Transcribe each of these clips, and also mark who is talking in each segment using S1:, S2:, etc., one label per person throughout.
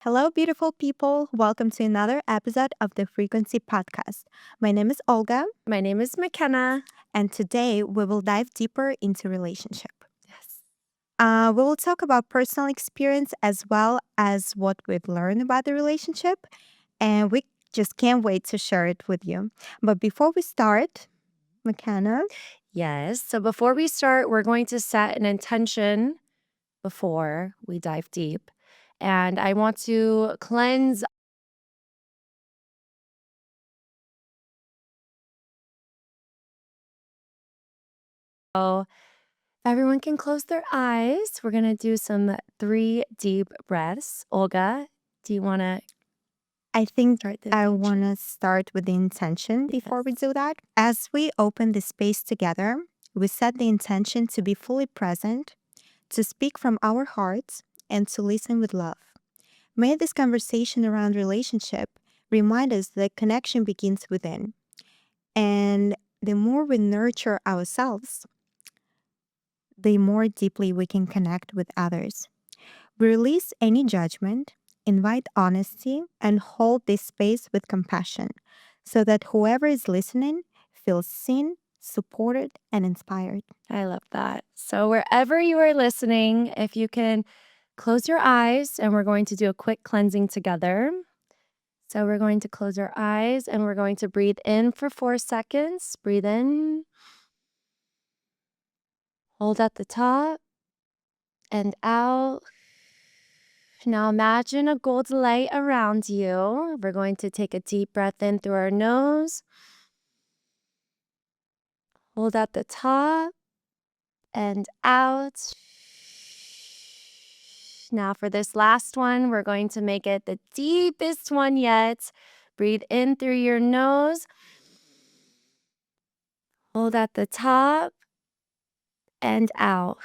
S1: Hello, beautiful people. Welcome to another episode of the Frequency Podcast. My name is Olga,
S2: My name is Makenna.
S1: and today we will dive deeper into relationship.
S2: Yes.
S1: We will talk about personal experience as well as what we've learned about the relationship, and we just can't wait to share it with you. But before we start, McKenna,
S2: Yes. So before we start, we're going to set an intention before we dive deep. And I want to cleanse. So everyone can close their eyes. We're going to do some 3 deep breaths. Olga, do you want to
S1: I think
S2: start the
S1: I
S2: intention?
S1: want to start with the intention before we do that. As we open the space together, we set the intention to be fully present, to speak from our hearts, and to listen with love. May this conversation around relationship remind us that connection begins within. And the more we nurture ourselves, the more deeply we can connect with others. We release any judgment, invite honesty, and hold this space with compassion so that whoever is listening feels seen, supported, and inspired.
S2: I love that. So wherever you are listening, if you can close your eyes, and we're going to do a quick cleansing together. So we're going to close our eyes and we're going to breathe in for 4 seconds. Breathe in, hold at the top, and out. Now imagine a gold light around you. We're going to take a deep breath in through our nose, hold at the top, and out. Now for this last one, we're going to make it the deepest one yet. Breathe in through your nose, hold at the top, and out.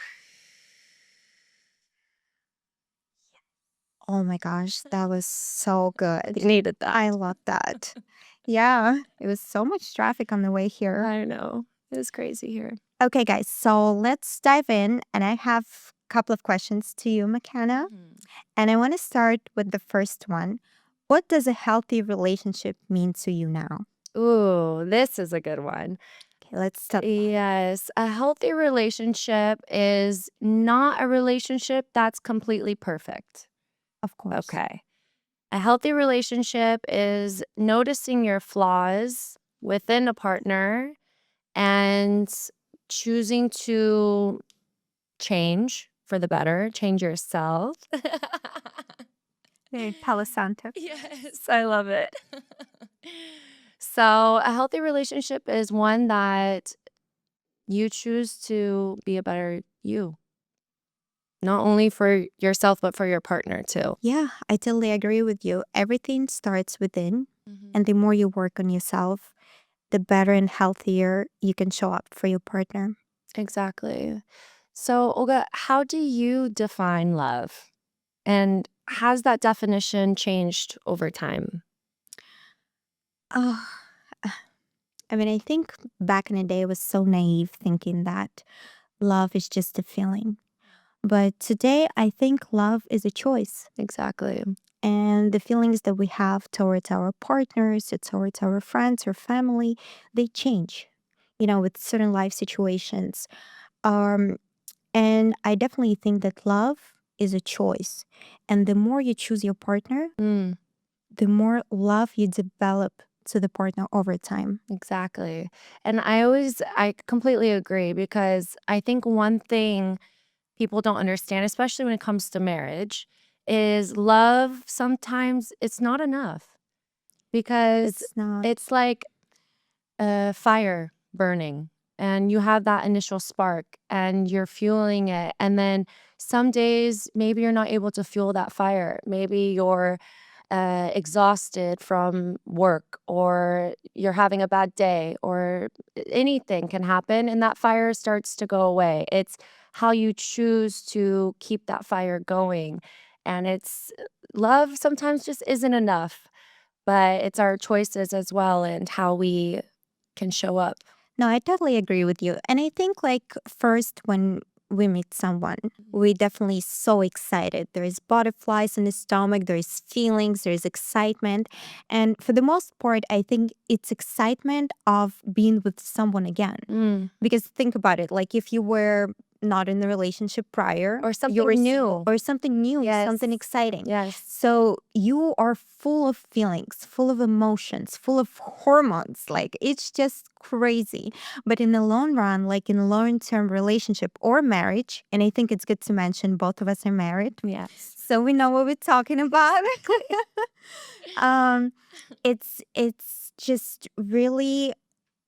S1: Oh my gosh, that was so good.
S2: You needed that.
S1: I love that. Yeah, it was so much traffic on the way here.
S2: I know. It was crazy here.
S1: Okay, guys, so let's dive in. And I have a couple of questions to you, McKenna. And I want to start with the first one. What does a healthy relationship mean to you now?
S2: Ooh, this is a good one.
S1: Okay, let's talk.
S2: Yes, a healthy relationship is not a relationship that's completely perfect.
S1: Of course.
S2: Okay. A healthy relationship is noticing your flaws within a partner and choosing to change for the better, change yourself.
S1: Very Palo Santo.
S2: Yes, I love it. So, a healthy relationship is one that you choose to be a better you, not only for yourself, but for your partner too.
S1: Yeah, I totally agree with you. Everything starts within. And the more you work on yourself, the better and healthier you can show up for your partner.
S2: Exactly. So, Olga, how do you define love? And has that definition changed over time?
S1: Oh, I mean, I think back in the day, I was so naive thinking that love is just a feeling. But today, I think love is a choice.
S2: Exactly.
S1: And the feelings that we have towards our partners, or towards our friends or family, they change, with certain life situations. Um, and I definitely think that love is a choice. And the more you choose your partner,
S2: Mm,
S1: the more love you develop to the partner over time.
S2: exactly. And I completely agree because I think one thing people don't understand, especially when it comes to marriage, is love sometimes it's not enough because
S1: It's not.
S2: it's like a fire burning and you have that initial spark and you're fueling it. And then some days, maybe you're not able to fuel that fire. Maybe you're exhausted from work or you're having a bad day or anything can happen and that fire starts to go away. It's how you choose to keep that fire going. And it's love sometimes just isn't enough, but it's our choices as well and how we can show up.
S1: No, I totally agree with you. And I think like first when we meet someone, we definitely so excited. There is butterflies in the stomach, there is feelings, there is excitement. And for the most part, I think it's excitement of being with someone again. Because think about it, like if you were not in the relationship prior,
S2: Or
S1: you
S2: something
S1: were
S2: new.
S1: or something new,
S2: Yes.
S1: something exciting.
S2: Yes.
S1: So you are full of feelings, full of emotions, full of hormones. Like it's just crazy. But in the long run, like in a long-term relationship or marriage, and I think it's good to mention both of us are married.
S2: Yes.
S1: So we know what we're talking about. It's just really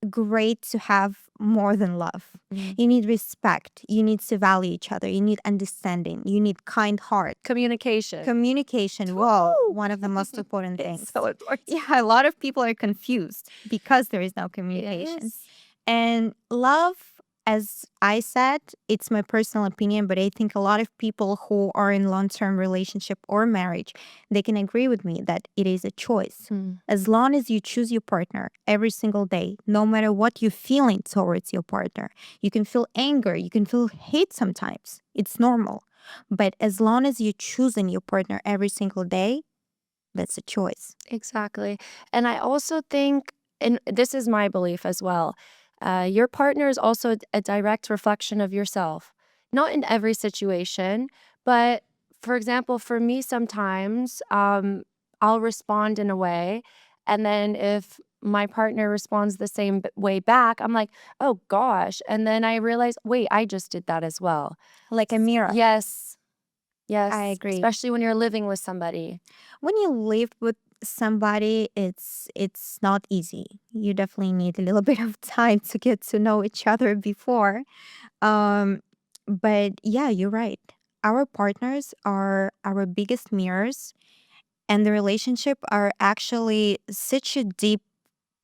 S1: great to have more than love. You need respect. You need to value each other. You need understanding. You need kind heart.
S2: Communication.
S1: Communication. Whoa, one of the most important things.
S2: It's so important.
S1: Yeah, a lot of people are confused because there is no communication.
S2: Yes.
S1: And love, as I said, it's my personal opinion, but I think a lot of people who are in long-term relationship or marriage, they can agree with me that it is a choice. As long as you choose your partner every single day, no matter what you're feeling towards your partner, you can feel anger, you can feel hate sometimes. It's normal. But as long as you're choosing your partner every single day, that's a choice.
S2: Exactly. And I also think, and this is my belief as well, your partner is also a direct reflection of yourself. Not in every situation, but for example, for me, sometimes I'll respond in a way. And then if my partner responds the same way back, I'm like, oh gosh. And then I realize, wait, I just did that as well.
S1: Like a mirror.
S2: Yes. Yes.
S1: I agree.
S2: Especially when you're living with somebody.
S1: When you live with somebody, it's not easy. You definitely need a little bit of time to get to know each other before. But yeah, you're right. Our partners are our biggest mirrors, and the relationship are actually such a deep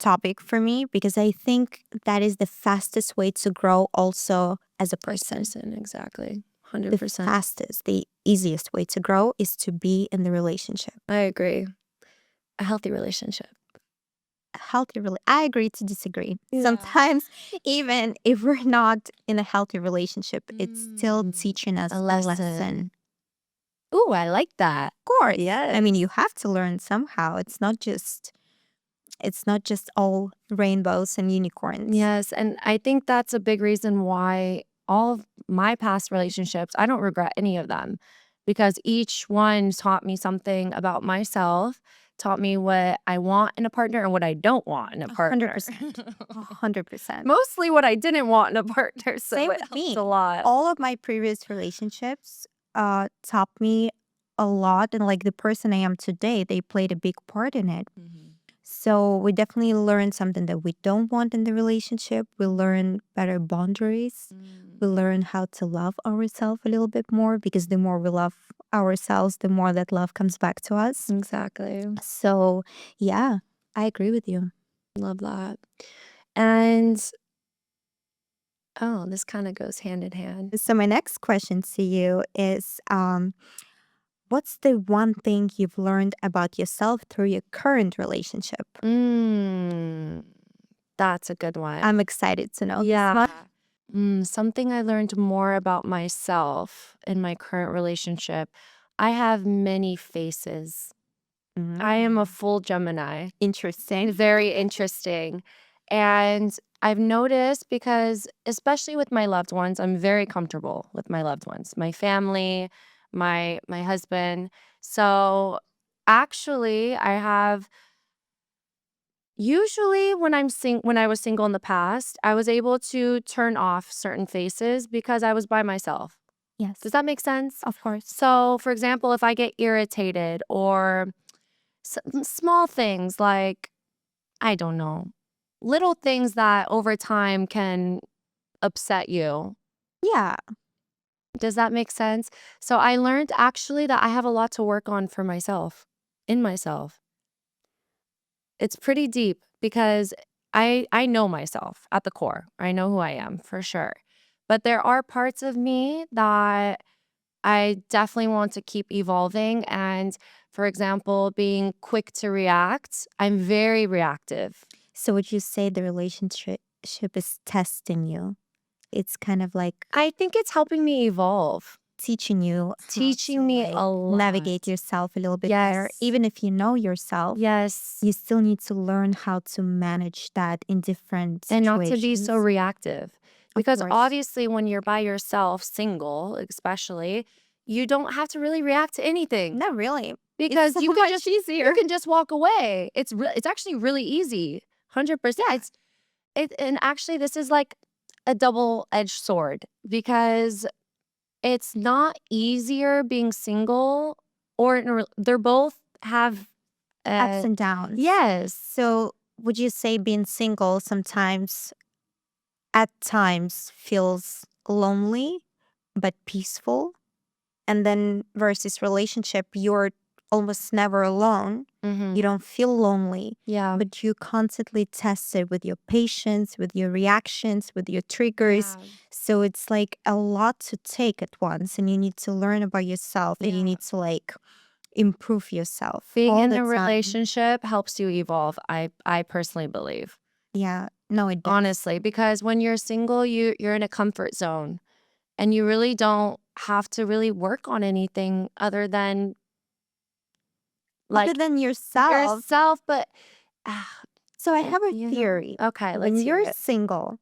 S1: topic for me because I think that is the fastest way to grow also as a person.
S2: Exactly.
S1: The
S2: 100%.
S1: fastest, the easiest way to grow is to be in the relationship.
S2: I agree. A healthy relationship.
S1: I agree to disagree.
S2: Yeah.
S1: Sometimes, even if we're not in a healthy relationship, it's still teaching us
S2: A
S1: a
S2: lesson.
S1: lesson.
S2: Ooh, I like that.
S1: Of course.
S2: Yes.
S1: I mean, you have to learn somehow. It's not just all rainbows and unicorns.
S2: Yes, and I think that's a big reason why all of my past relationships, I don't regret any of them because each one taught me something about myself, taught me what I want in a partner and what I don't want in a partner.
S1: 100%. 100%.
S2: Mostly what I didn't want in a partner. So
S1: Same
S2: it
S1: with
S2: helps
S1: me.
S2: a lot.
S1: All of my previous relationships taught me a lot, and like the person I am today, they played a big part in it. So we definitely learn something that we don't want in the relationship. We learn better boundaries. We learn how to love ourselves a little bit more because the more we love ourselves, the more that love comes back to us.
S2: Exactly.
S1: So yeah, I agree with you.
S2: Love that. And oh, this kind of goes hand in hand.
S1: So my next question to you is, what's the one thing you've learned about yourself through your current relationship?
S2: That's a good one.
S1: I'm excited to know.
S2: Yeah. Something I learned more about myself in my current relationship. I have many faces. I am a full Gemini.
S1: Interesting.
S2: Very interesting. And I've noticed because, especially with my loved ones, I'm very comfortable with my loved ones, my family, my husband. So actually, I have usually when when I was single in the past, I was able to turn off certain faces because I was by myself.
S1: Yes.
S2: Does that make sense?
S1: Of course.
S2: So, for example, if I get irritated or small things like, I don't know, little things that over time can upset you.
S1: Yeah.
S2: Does that make sense? So I learned actually that I have a lot to work on for myself, in myself. It's pretty deep because I know myself at the core. I know who I am for sure. But there are parts of me that I definitely want to keep evolving. And for example, being quick to react, I'm very reactive.
S1: So would you say the relationship is testing you? it's kind of like
S2: I think it's helping me evolve.
S1: teaching you
S2: Teaching me
S1: like
S2: a lot.
S1: navigate yourself a little bit better.
S2: Yes.
S1: Even if you know yourself,
S2: Yes.
S1: you still need to learn how to manage that in different
S2: And
S1: situations.
S2: not to be so reactive. Because
S1: course.
S2: obviously when you're by yourself, single especially, you don't have to really react to anything.
S1: Not really.
S2: Because
S1: It's
S2: you
S1: so
S2: can
S1: much
S2: just
S1: easier.
S2: you can just walk away. It's actually really easy. 100%.
S1: Yeah.
S2: And actually this is like a double-edged sword because it's not easier being single or they're both have
S1: Ups and downs.
S2: yes.
S1: So would you say being single sometimes at times feels lonely but peaceful? And then versus relationship, you're almost never alone.
S2: Mhm.
S1: You don't feel lonely,
S2: Yeah.
S1: but you constantly test it with your patience, with your reactions, with your triggers.
S2: Yeah.
S1: So it's like a lot to take at once, and you need to learn about yourself and you
S2: Yeah.
S1: need to like improve yourself
S2: Being
S1: all
S2: in
S1: the
S2: a
S1: time.
S2: relationship helps you evolve. I personally believe.
S1: Yeah, no, it does.
S2: Honestly, because when you're single, you're in a comfort zone and you really don't have to really work on anything other than like
S1: Other than yourself.
S2: yourself, but ah,
S1: So I have a
S2: you know?
S1: theory.
S2: Okay,
S1: When
S2: let's hear
S1: you're
S2: it.
S1: single,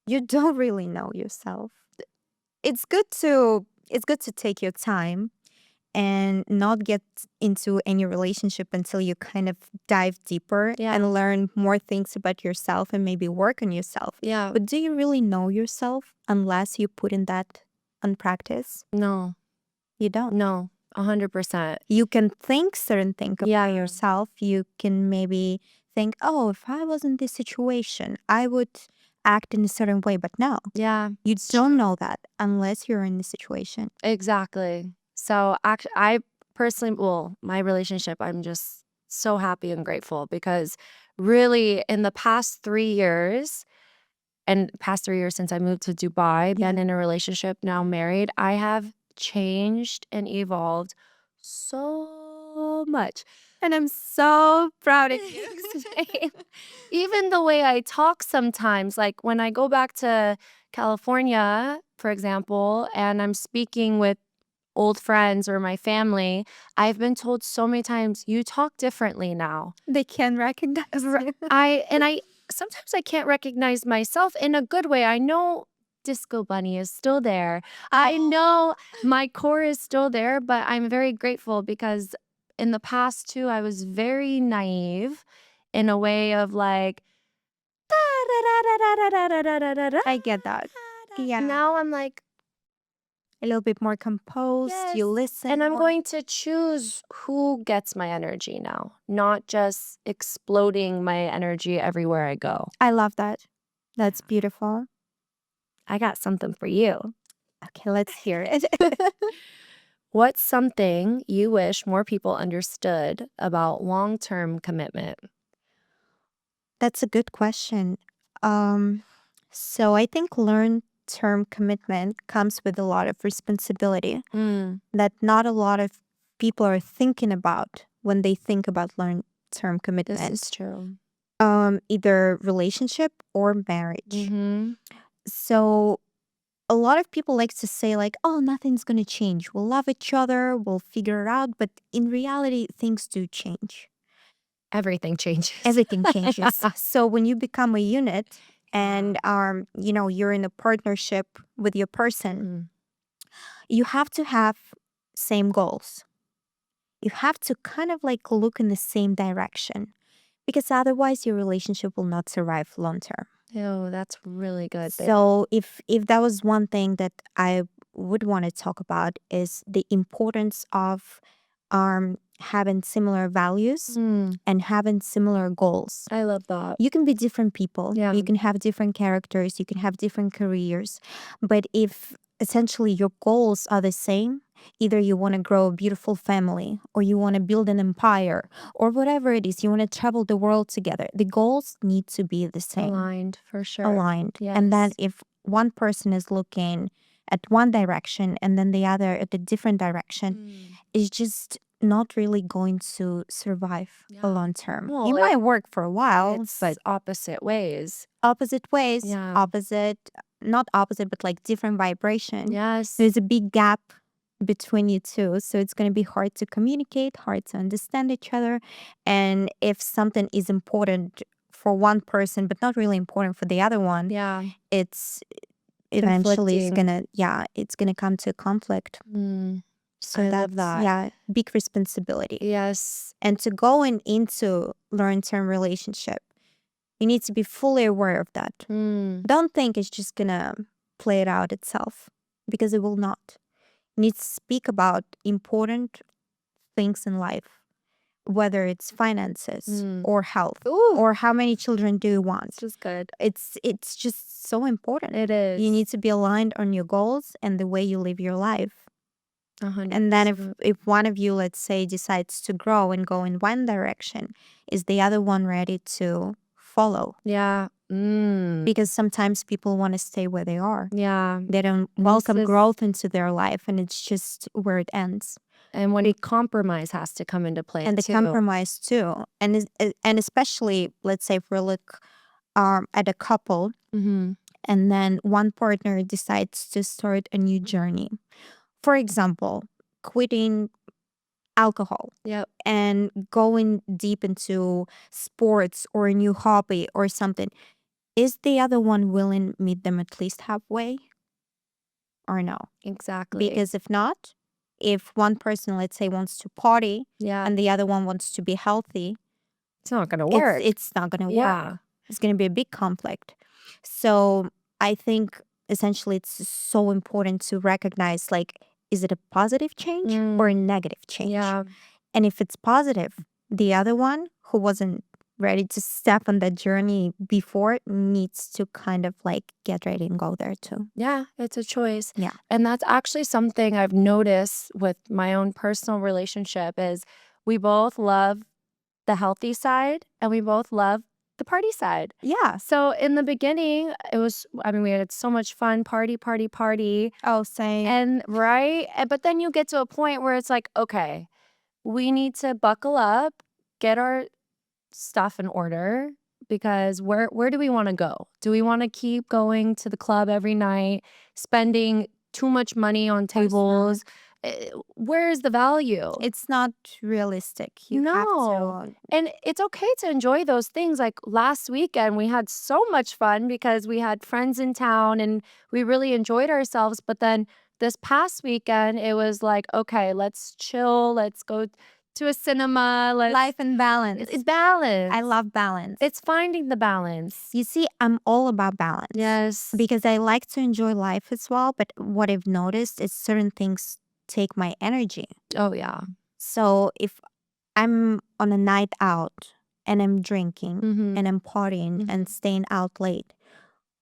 S1: you don't really know yourself. It's good to take your time and not get into any relationship until you kind of dive deeper
S2: Yeah.
S1: and learn more things about yourself and maybe work on yourself.
S2: Yeah.
S1: But do you really know yourself unless you put in that on practice?
S2: No.
S1: You don't.
S2: No. 100%.
S1: You can think certain things about
S2: Yeah.
S1: yourself. You can maybe think, oh, if I was in this situation, I would act in a certain way. But no,
S2: Yeah.
S1: you don't know that unless you're in the situation.
S2: Exactly. So actually, I personally, well, my relationship, I'm just so happy and grateful because really in the past 3 years, and past 3 years since I moved to Dubai, been in a relationship, now married, I have changed and evolved so much.
S1: And I'm so proud of you.
S2: Same. Even the way I talk sometimes, like when I go back to California, for example, and I'm speaking with old friends or my family, I've been told so many times, you talk differently now.
S1: They can recognize you.
S2: I sometimes I can't recognize myself in a good way. I know Disco Bunny is still there. I know my core is still there, but I'm very grateful because in the past too, I was very naive in a way of like,
S1: I get that. Yeah.
S2: now I'm like,
S1: A little bit more composed. You
S2: yes.
S1: listen.
S2: And I'm
S1: more.
S2: going to choose who gets my energy now, not just exploding my energy everywhere I go.
S1: I love that. That's beautiful.
S2: I got something for you.
S1: Okay, let's hear it.
S2: What's something you wish more people understood about long-term commitment?
S1: That's a good question. So I think long-term commitment comes with a lot of responsibility that not a lot of people are thinking about when they think about long-term commitment.
S2: This is true.
S1: Either relationship or marriage.
S2: Mm-hmm.
S1: So a lot of people like to say like, oh, nothing's going to change. We'll love each other. We'll figure it out. But in reality, things do change.
S2: Everything changes.
S1: Everything changes. So when you become a unit and you're in a partnership with your person, you have to have same goals. You have to kind of like look in the same direction because otherwise your relationship will not survive long term.
S2: Oh, that's really good.
S1: So if that was one thing that I would want to talk about is the importance of having similar values and having similar goals.
S2: I love that.
S1: You can be different people.
S2: Yeah.
S1: You can have different characters. You can have different careers. But if essentially your goals are the same, either you want to grow a beautiful family or you want to build an empire or whatever it is, you want to travel the world together, the goals need to be the same.
S2: Aligned, for sure.
S1: Aligned.
S2: Yes.
S1: And then if one person is looking at one direction and then the other at a different direction, it's just not really going to survive a long term.
S2: Well,
S1: it might work for a while,
S2: It's
S1: but
S2: opposite ways.
S1: opposite ways,
S2: Yeah.
S1: opposite not opposite, but like different vibration.
S2: Yes.
S1: There's a big gap between you two. So it's going to be hard to communicate, hard to understand each other. And if something is important for one person, but not really important for the other one,
S2: Yeah.
S1: it's eventually
S2: Conflicting.
S1: it's gonna come to conflict. So
S2: I
S1: that's
S2: love that.
S1: big responsibility.
S2: Yes.
S1: And to go into long-term relationship, you need to be fully aware of that. Don't think it's just gonna play it out itself, because it will not. You need to speak about important things in life, whether it's finances or health or how many children do you want.
S2: This is good.
S1: It's just so important.
S2: It is.
S1: You need to be aligned on your goals and the way you live your life.
S2: 100%.
S1: And then if one of you, let's say, decides to grow and go in one direction, is the other one ready to follow?
S2: Yeah.
S1: Because sometimes people want to stay where they are.
S2: Yeah.
S1: They don't welcome growth into their life, and it's just where it ends.
S2: And when compromise has to come into play
S1: And the
S2: too.
S1: compromise too. And especially, let's say if we look at a couple, and then one partner decides to start a new journey. For example, quitting alcohol.
S2: Yep.
S1: And going deep into sports or a new hobby or something. Is the other one willing to meet them at least halfway? Or no?
S2: Exactly.
S1: Because if not, if one person, let's say, wants to party, and the other one wants to be healthy,
S2: it's not gonna work.
S1: It's not gonna work.
S2: Yeah.
S1: It's gonna be a big conflict. So I think essentially it's so important to recognize, like, is it a positive change or a negative change?
S2: Yeah.
S1: And if it's positive, the other one who wasn't ready to step on that journey before needs to kind of like get ready and go there too.
S2: Yeah, it's a choice.
S1: Yeah.
S2: And that's actually something I've noticed with my own personal relationship is we both love the healthy side and we both love the party side.
S1: Yeah.
S2: So in the beginning, we had so much fun, party.
S1: Oh, same.
S2: And but then you get to a point where it's like, okay, we need to buckle up, get our stuff in order, because where do we want to go? Do we want to keep going to the club every night, spending too much money on tables? Where is the value?
S1: It's not realistic. You have to.
S2: And it's okay to enjoy those things. Like last weekend, we had so much fun because we had friends in town and we really enjoyed ourselves. But then this past weekend, it was like, okay, let's chill. Let's go to a cinema.
S1: Life and balance.
S2: It's balance.
S1: I love balance.
S2: It's finding the balance.
S1: You see, I'm all about balance.
S2: Yes.
S1: Because I like to enjoy life as well. But what I've noticed is certain things take my energy.
S2: Oh, yeah.
S1: So if I'm on a night out and I'm drinking and I'm partying and staying out late,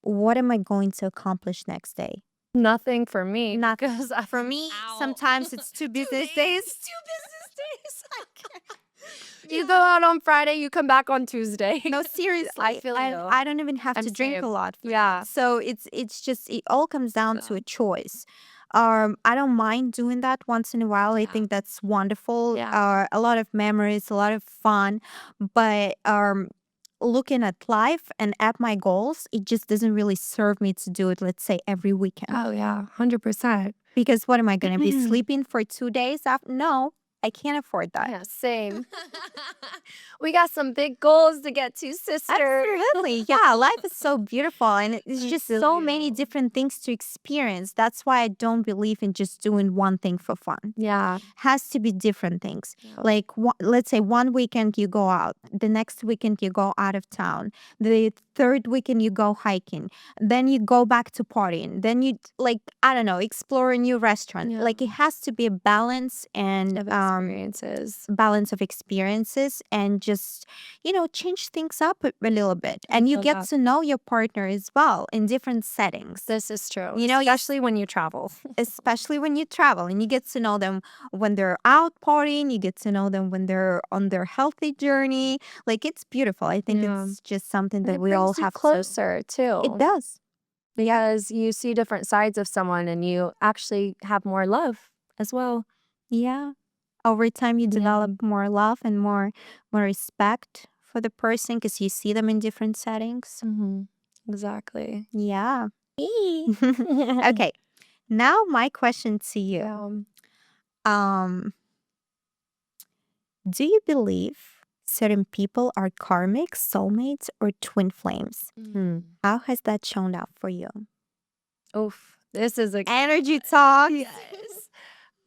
S1: what am I going to accomplish next day?
S2: Nothing for me.
S1: Not because for me, sometimes it's 2 business days. 2 business days. I can't.
S2: You go out on Friday, you come back on Tuesday.
S1: No, seriously.
S2: I feel you.
S1: I don't even have to drink a lot.
S2: Yeah.
S1: So it's just, it all comes down to a choice. I don't mind doing that once in a while. I think that's wonderful.
S2: Yeah.
S1: A lot of memories, a lot of fun. But looking at life and at my goals, it just doesn't really serve me to do it, let's say, every weekend.
S2: Oh, yeah. 100%.
S1: Because what am I going to be sleeping for 2 days after? No, I can't afford that.
S2: Yeah, same. We got some big goals to get to, sister.
S1: Absolutely. Yeah, life is so beautiful and it's just so many different things to experience. That's why I don't believe in just doing one thing for fun.
S2: Yeah.
S1: Has to be different things.
S2: Yeah.
S1: Like let's say one weekend you go out, the next weekend you go out of town, the third weekend you go hiking, then you go back to partying, then you I don't know, explore a new restaurant.
S2: Yeah.
S1: Like it has to be a balance and
S2: Of experiences.
S1: balance of experiences and just change things up a little bit, and you get to know your partner as well in different settings.
S2: This is true.
S1: Especially
S2: when you travel.
S1: Especially when you travel, and you get to know them when they're out partying, you get to know them when they're on their healthy journey. Like it's beautiful. I think it's just something that we all have
S2: closer too.
S1: It does.
S2: Because you see different sides of someone and you actually have more love as well.
S1: Yeah. Over time, you develop more love and more respect for the person because you see them in different settings.
S2: Exactly.
S1: Yeah. Okay. Now my question to you. Um, do you believe certain people are karmic, soulmates, or twin flames? How has that shown up for you?
S2: Oof. This is a
S1: Energy talk.
S2: yes.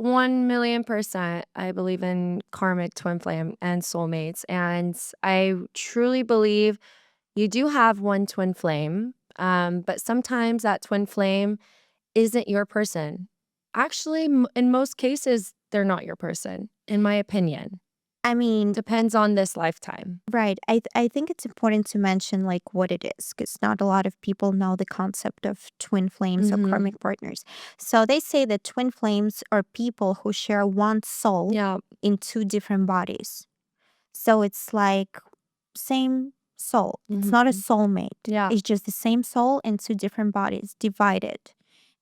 S2: 1,000,000%. I believe in karmic twin flame and soulmates. And I truly believe you do have one twin flame. But sometimes that twin flame isn't your person. Actually, in most cases, they're not your person, in my opinion.
S1: I mean,
S2: Depends on this lifetime.
S1: right. I think it's important to mention like what it is because not a lot of people know the concept of twin flames or karmic partners. So they say that twin flames are people who share one soul
S2: Yeah.
S1: in two different bodies. So it's like same soul. It's not a soulmate.
S2: Yeah.
S1: It's just the same soul in two different bodies divided.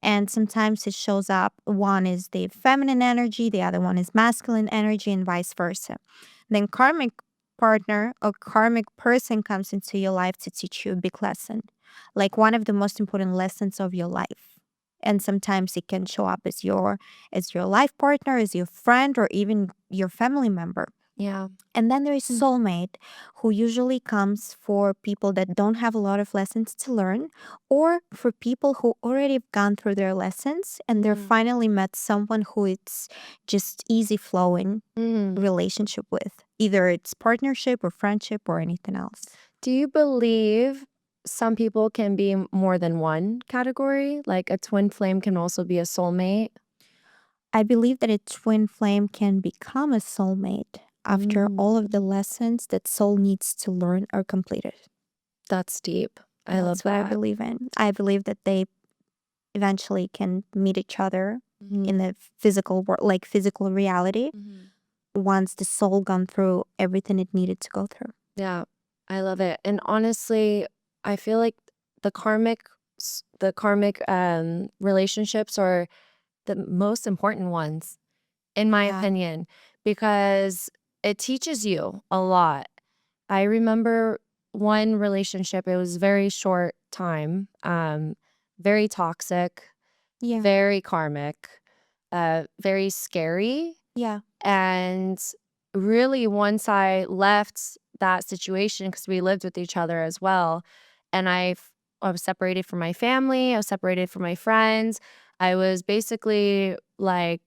S1: And sometimes it shows up. One is the feminine energy, the other one is masculine energy, and vice versa. Then karmic partner or karmic person comes into your life to teach you a big lesson, like one of the most important lessons of your life. And sometimes it can show up as your life partner, as your friend, or even your family member.
S2: Yeah.
S1: And then there is soulmate, who usually comes for people that don't have a lot of lessons to learn, or for people who already have gone through their lessons and they're finally met someone who it's just easy flowing relationship with. Either it's partnership or friendship or anything else.
S2: Do you believe some people can be more than one category? Like a twin flame can also be a soulmate?
S1: I believe that a twin flame can become a soulmate after all of the lessons that soul needs to learn are completed.
S2: That's deep. I love
S1: That's what I
S2: that.
S1: believe in. I believe that they eventually can meet each other in the physical world, like physical reality, once the soul gone through everything it needed to go through.
S2: Yeah, I love it. And honestly, I feel like the karmic relationships are the most important ones, in my
S1: Yeah.
S2: opinion, because it teaches you a lot. I remember one relationship, it was very short time, very toxic,
S1: Yeah.
S2: very karmic, very scary.
S1: Yeah.
S2: And really, once I left that situation, because we lived with each other as well, and I was separated from my family, I was separated from my friends. I was basically like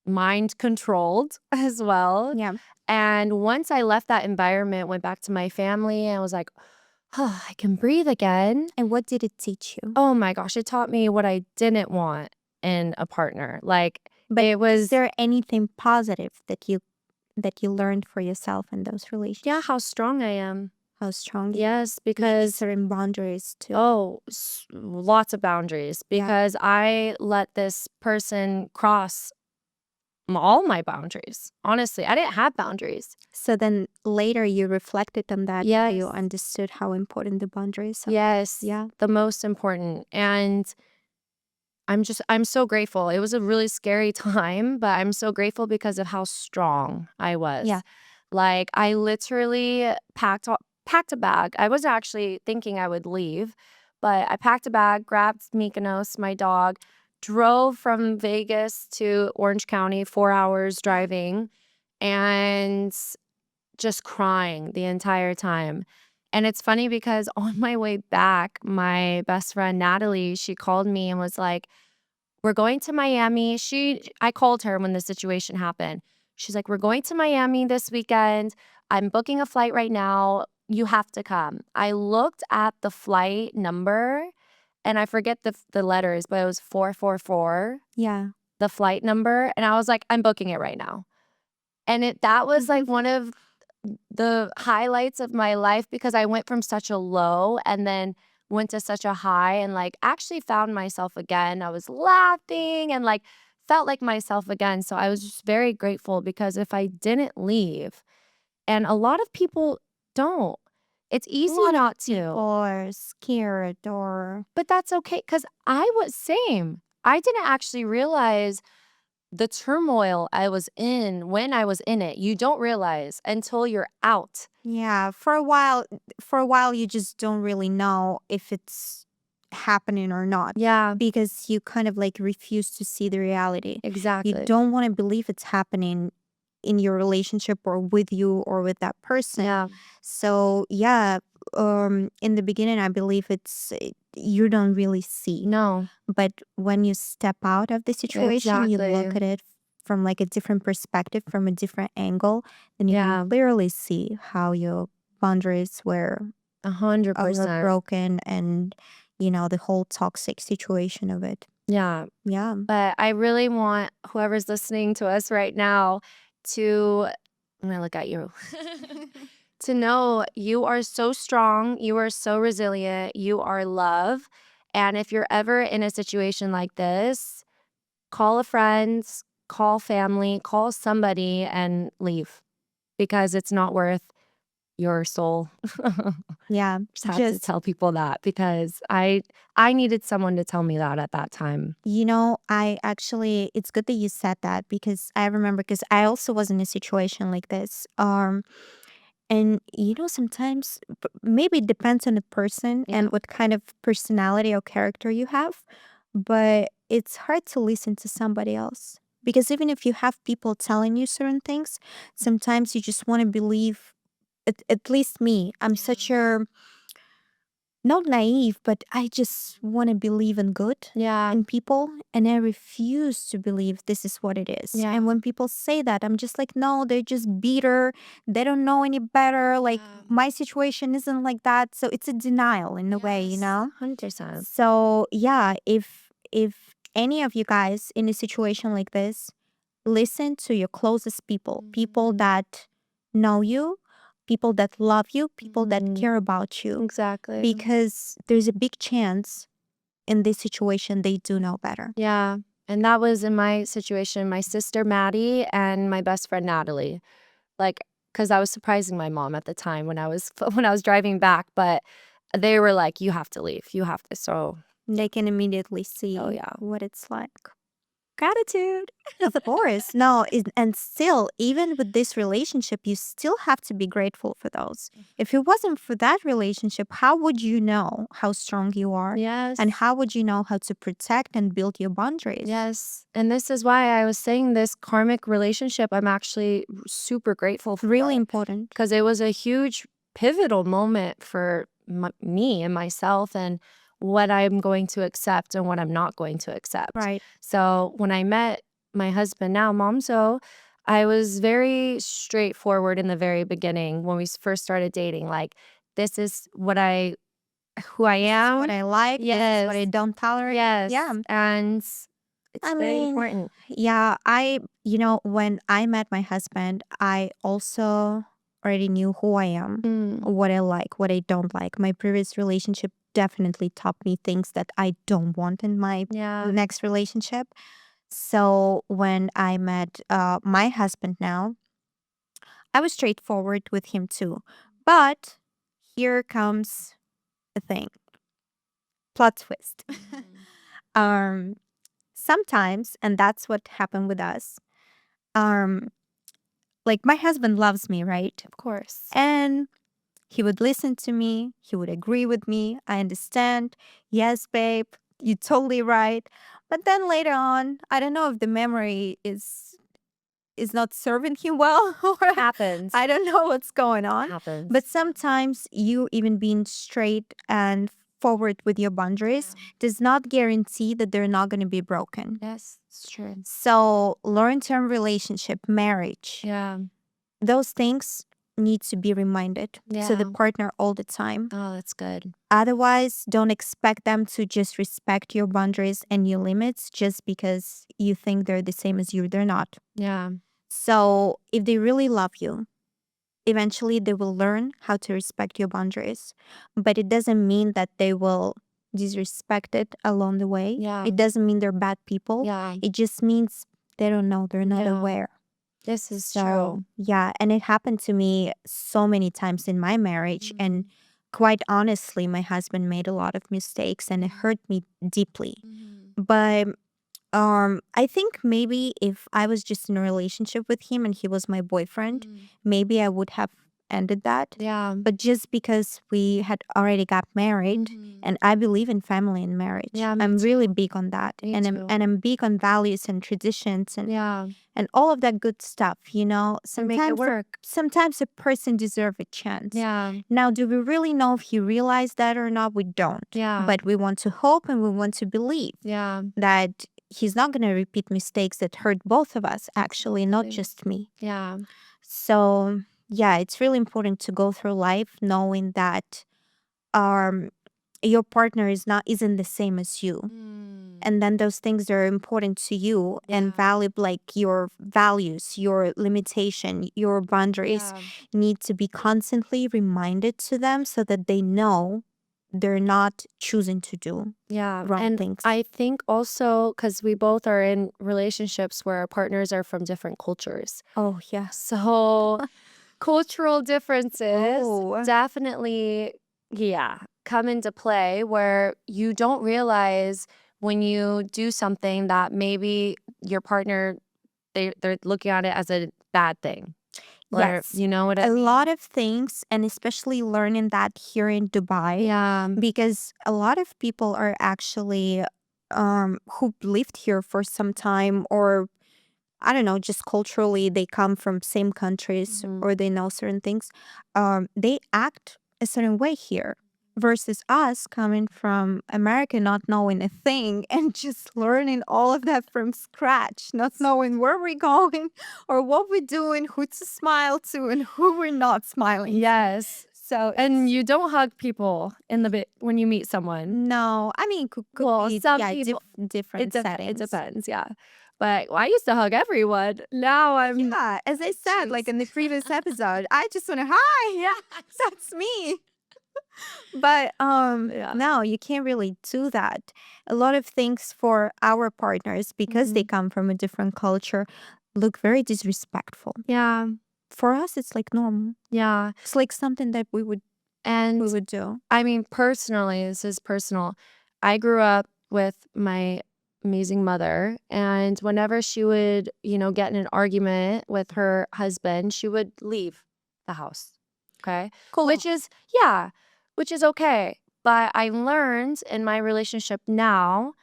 S2: mind controlled as well.
S1: Yeah.
S2: And once I left that environment, went back to my family, and I was like, oh, I can breathe again.
S1: And what did it teach you?
S2: Oh my gosh, it taught me what I didn't want in a partner. Like,
S1: But
S2: it was,
S1: is there anything positive that you learned for yourself in those relationships?
S2: yeah, how strong I am.
S1: How strong?
S2: Yes,
S1: Maybe
S2: because
S1: certain boundaries too.
S2: lots of boundaries,
S1: Yeah.
S2: because I let this person cross all my boundaries. Honestly, I didn't have boundaries.
S1: So then later you reflected on that. You
S2: Yes.
S1: understood how important the boundaries are.
S2: Yes.
S1: Yeah.
S2: The most important. And I'm so grateful. It was a really scary time, but I'm so grateful because of how strong I was.
S1: Yeah.
S2: Like, I literally packed a bag. I was actually thinking I would leave, but I packed a bag, grabbed Mykonos, my dog, drove from Vegas to Orange County, 4 hours driving, and just crying the entire time. And it's funny because on my way back, my best friend Natalie, she called me and was like, we're going to Miami. I called her when the situation happened. She's like, we're going to Miami this weekend. I'm booking a flight right now. You have to come. I looked at the flight number and I forget the letters, but it was 444,
S1: Yeah.
S2: the flight number. And I was like, I'm booking it right now. And that was like one of the highlights of my life, because I went from such a low and then went to such a high, and like actually found myself again. I was laughing and like felt like myself again. So I was just very grateful, because if I didn't leave, and a lot of people don't, it's easy not to,
S1: Or scared or
S2: but that's okay, because I was same. I didn't actually realize the turmoil I was in when I was in it. You don't realize until you're out.
S1: yeah. For a while you just don't really know if it's happening or not.
S2: Yeah.
S1: Because you kind of like refuse to see the reality.
S2: Exactly.
S1: You don't want to believe it's happening in your relationship or with you or with that person.
S2: Yeah.
S1: So yeah, in the beginning, I believe you don't really see.
S2: No.
S1: But when you step out of the situation, you look
S2: Exactly.
S1: at it from like a different perspective, from a different angle, then you
S2: Yeah.
S1: can clearly see how your boundaries were
S2: 100%.
S1: broken and, the whole toxic situation of it.
S2: Yeah.
S1: Yeah.
S2: But I really want whoever's listening to us right now to, I'm going to look at you, to know you are so strong. You are so resilient. You are love. And if you're ever in a situation like this, call a friend, call family, call somebody and leave because it's not worth your soul.
S1: Yeah.
S2: Just have to tell people that because I needed someone to tell me that at that time.
S1: It's good that you said that because I remember because I also was in a situation like this. And sometimes maybe it depends on the person
S2: Yeah.
S1: and what kind of personality or character you have, but it's hard to listen to somebody else because even if you have people telling you certain things, sometimes you just want to believe. At least me, I'm such a not naive, but I just want to believe in good
S2: Yeah.
S1: in people, and I refuse to believe this is what it is.
S2: Yeah.
S1: And when people say that, I'm just like, no, they're just bitter. They don't know any better. Like my situation isn't like that, so it's a denial in a way,
S2: 100%.
S1: So yeah, if any of you guys in a situation like this, listen to your closest people, people that know you, people that love you, people that care about you.
S2: Exactly.
S1: Because there's a big chance in this situation they do know better.
S2: Yeah. And that was in my situation, my sister Maddie and my best friend Natalie. Like, because I was surprising my mom at the time when I was when I was driving back, but they were like, "You have to leave. You have to." So
S1: They can immediately see
S2: yeah.
S1: what it's like. Gratitude. Of course. No, and still, even with this relationship, you still have to be grateful for those. If it wasn't for that relationship, how would you know how strong you are?
S2: Yes.
S1: And how would you know how to protect and build your boundaries?
S2: Yes. And this is why I was saying this karmic relationship, I'm actually super grateful for.
S1: Really important.
S2: Because it was a huge pivotal moment for me and myself and what I'm going to accept and what I'm not going to accept.
S1: Right.
S2: So when I met my husband now, Momso, I was very straightforward in the very beginning when we first started dating. Like, this is who I am.
S1: What I like. This is what I don't tolerate.
S2: Yes.
S1: Yeah.
S2: And it's very important.
S1: Yeah, when I met my husband, I also already knew who I am, what I like, what I don't like. My previous relationship definitely taught me things that I don't want in my next relationship. So when I met my husband now, I was straightforward with him too. But here comes the thing. Plot twist. Sometimes, and that's what happened with us. Like my husband loves me, right?
S2: Of course.
S1: And he would listen to me. He would agree with me. I understand. Yes, babe, you're totally right. But then later on, I don't know if the memory is not serving him well or
S2: Happens.
S1: I don't know what's going on.
S2: Happens.
S1: But sometimes you even being straight and forward with your boundaries does not guarantee that they're not going to be broken.
S2: Yes, it's true.
S1: So long-term relationship, marriage,
S2: Yeah.
S1: those things need to be reminded to the
S2: Yeah.
S1: partner all the time.
S2: Oh, that's good.
S1: Otherwise, don't expect them to just respect your boundaries and your limits just because you think they're the same as you. They're not.
S2: Yeah.
S1: So if they really love you, eventually they will learn how to respect your boundaries. But it doesn't mean that they will disrespect it along the way.
S2: Yeah.
S1: It doesn't mean they're bad people.
S2: Yeah.
S1: It just means they don't know. They're not
S2: Yeah.
S1: aware.
S2: This is
S1: So,
S2: true.
S1: yeah, and it happened to me so many times in my marriage. And quite honestly, my husband made a lot of mistakes and it hurt me deeply. But I think maybe if I was just in a relationship with him and he was my boyfriend, maybe I would have ended that.
S2: Yeah.
S1: But just because we had already got married, and I believe in family and marriage.
S2: Yeah, me
S1: I'm really
S2: too.
S1: big on that.
S2: Me
S1: and
S2: too.
S1: I'm big on values and traditions
S2: Yeah.
S1: and all of that good stuff,
S2: To make it
S1: Sometimes
S2: work.
S1: sometimes a person deserves a chance.
S2: Yeah.
S1: Now, do we really know if he realized that or not? We don't.
S2: Yeah.
S1: But we want to hope and we want to believe
S2: Yeah.
S1: that he's not going to repeat mistakes that hurt both of us, actually, not
S2: Absolutely.
S1: just me.
S2: Yeah.
S1: So, yeah, it's really important to go through life knowing that your partner isn't the same as you. And then those things are important to you and
S2: Yeah.
S1: valuable, like your values, your limitation, your boundaries
S2: Yeah.
S1: need to be constantly reminded to them so that they know they're not choosing to do
S2: Yeah.
S1: wrong
S2: And
S1: things.
S2: I think also because we both are in relationships where our partners are from different cultures.
S1: Oh, yeah.
S2: So cultural differences
S1: Oh.
S2: definitely, yeah, come into play where you don't realize when you do something that maybe your partner, they're looking at it as a bad thing. Or,
S1: Yes.
S2: you know what I
S1: A
S2: mean?
S1: lot of things, and especially learning that here in Dubai,
S2: Yeah.
S1: because a lot of people are actually who lived here for some time, or I don't know, just culturally they come from same countries or they know certain things. They act a certain way here versus us coming from America, not knowing a thing and just learning all of that from scratch, not knowing where we're going or what we're doing, who to smile to and who we're not smiling to.
S2: Yes.
S1: So
S2: And you don't hug people in the bit when you meet someone.
S1: no, I mean, could
S2: Well,
S1: be,
S2: some
S1: yeah,
S2: people,
S1: different
S2: it
S1: settings.
S2: depends, yeah. But I used to hug everyone. Now I'm
S1: Yeah, as I said, like in the previous episode, I just want to hi. Yeah, that's me. But
S2: yeah.
S1: no, you can't really do that. A lot of things for our partners, because they come from a different culture, look very disrespectful.
S2: Yeah.
S1: For us, it's like normal.
S2: Yeah.
S1: It's like something that we would
S2: And
S1: do.
S2: I mean, personally, this is personal. I grew up with my amazing mother, and whenever she would, get in an argument with her husband, she would leave the house. Okay.
S1: Cool.
S2: Which is, yeah, which is okay. But I learned in my relationship now,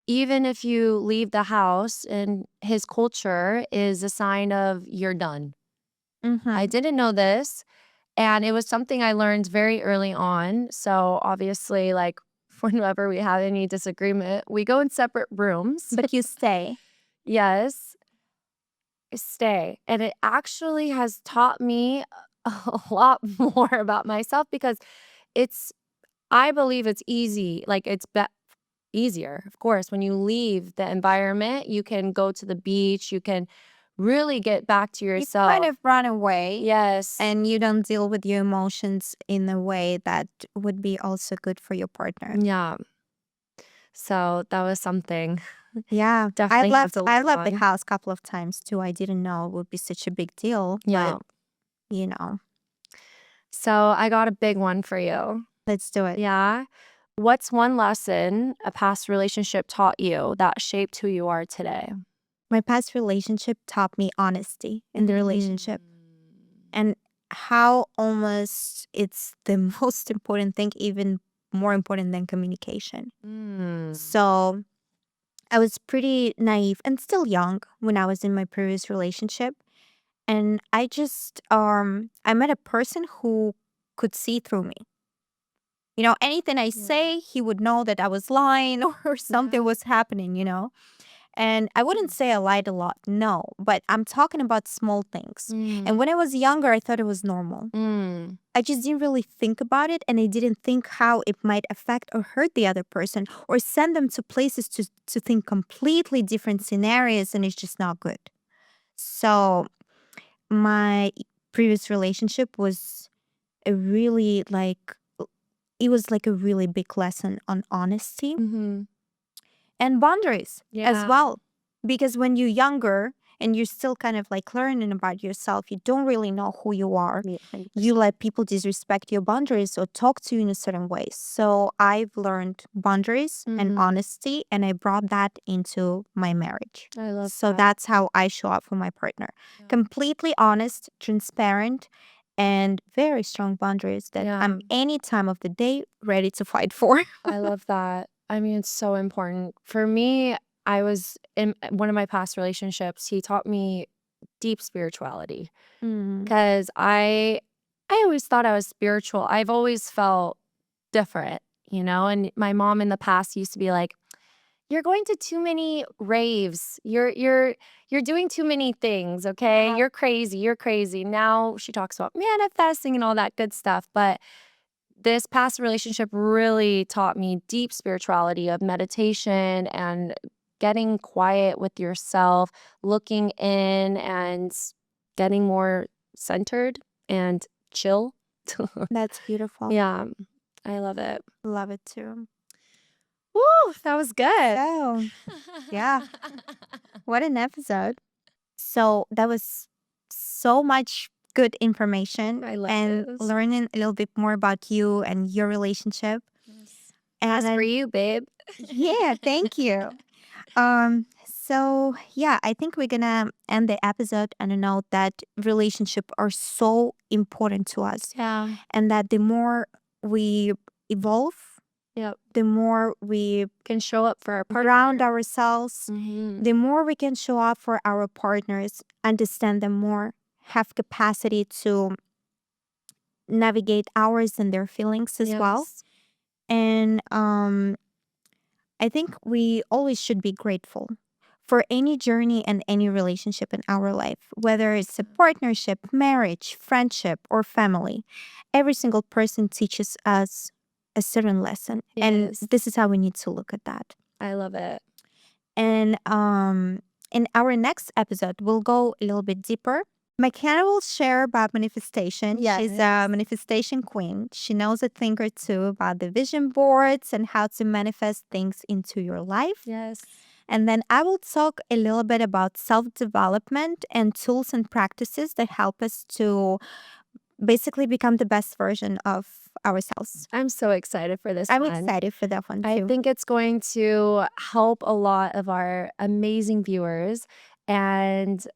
S2: even if you leave the house and his culture is a sign of you're done. I didn't know this. And it was something I learned very early on. So obviously, like, whenever we have any disagreement, we go in separate rooms.
S1: But you stay.
S2: Yes, stay. And it actually has taught me a lot more about myself because I believe it's easy. Like, it's easier, of course. When you leave the environment, you can go to the beach, you can really get back to
S1: You
S2: yourself.
S1: kind of run away.
S2: Yes.
S1: And you don't deal with your emotions in a way that would be also good for your partner.
S2: Yeah. So that was something.
S1: Yeah.
S2: Definitely have to
S1: I
S2: learn
S1: left the
S2: on.
S1: house a couple of times too. I didn't know it would be such a big deal.
S2: Yeah.
S1: But
S2: So I got a big one for you.
S1: let's do it.
S2: Yeah. What's one lesson a past relationship taught you that shaped who you are today?
S1: My past relationship taught me honesty in the relationship and how almost it's the most important thing, even more important than communication. So I was pretty naive and still young when I was in my previous relationship. And I just I met a person who could see through me. Anything I say, he would know that I was lying or something was happening. And I wouldn't say I lied a lot, no, but I'm talking about small things. And when I was younger, I thought it was normal. I just didn't really think about it, and I didn't think how it might affect or hurt the other person or send them to places to think completely different scenarios, and it's just not good. So my previous relationship was a really it was like a really big lesson on honesty and boundaries as
S2: Yeah.
S1: well. Because when you're younger and you're still kind of like learning about yourself, you don't really know who you are. You let people disrespect your boundaries or talk to you in a certain way. So I've learned boundaries and honesty, and I brought that into my marriage.
S2: I love
S1: So
S2: that.
S1: that's how I show up for my partner. Completely honest, transparent, and very strong boundaries that
S2: Yeah.
S1: I'm any time of the day ready to fight for.
S2: I love that. I mean, it's so important. For me, I was in one of my past relationships, he taught me deep spirituality
S1: Mm.
S2: because I always thought I was spiritual. I've always felt different, and my mom in the past used to be like, "You're going to too many raves. You're doing too many things, okay?
S1: Yeah.
S2: You're crazy. You're crazy." Now she talks about manifesting and all that good stuff, but this past relationship really taught me deep spirituality of meditation and getting quiet with yourself, looking in and getting more centered and chill.
S1: That's beautiful.
S2: Yeah, I love it.
S1: Love it too.
S2: Woo, that was good.
S1: So, yeah, what an episode. So, that was so much good information
S2: I love
S1: and
S2: this.
S1: learning a little bit more about you and your relationship.
S2: As for
S1: And
S2: you, babe.
S1: yeah, thank you. So yeah, I think we're gonna end the episode on a note that relationship are so important to us,
S2: Yeah.
S1: and that the more we evolve,
S2: Yep.
S1: the more we
S2: Can show up for our partner.
S1: ground ourselves,
S2: Mhm.
S1: the more we can show up for our partners, understand them more, have capacity to navigate ours and their feelings as well.
S2: Yes.
S1: And I think we always should be grateful for any journey and any relationship in our life, whether it's a partnership, marriage, friendship, or family. Every single person teaches us a certain lesson. And
S2: Yes.
S1: this is how we need to look at that.
S2: I love it.
S1: And in our next episode, we'll go a little bit deeper. Makenna will share about manifestation.
S2: Yes.
S1: She's a manifestation queen. She knows a thing or two about the vision boards and how to manifest things into your life.
S2: Yes.
S1: And then I will talk a little bit about self-development and tools and practices that help us to basically become the best version of ourselves.
S2: I'm so excited for this
S1: I'm
S2: one.
S1: excited for that one
S2: I
S1: too.
S2: think it's going to help a lot of our amazing viewers. And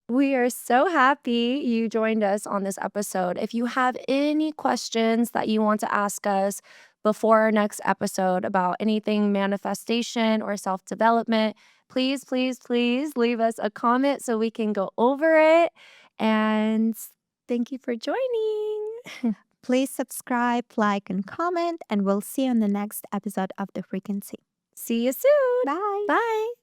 S2: we are so happy you joined us on this episode. If you have any questions that you want to ask us before our next episode about anything manifestation or self development, please, please, please leave us a comment so we can go over it. And thank you for joining.
S1: Please subscribe, like, and comment, and we'll see you in the next episode of The Frequency.
S2: See you soon.
S1: Bye.
S2: Bye.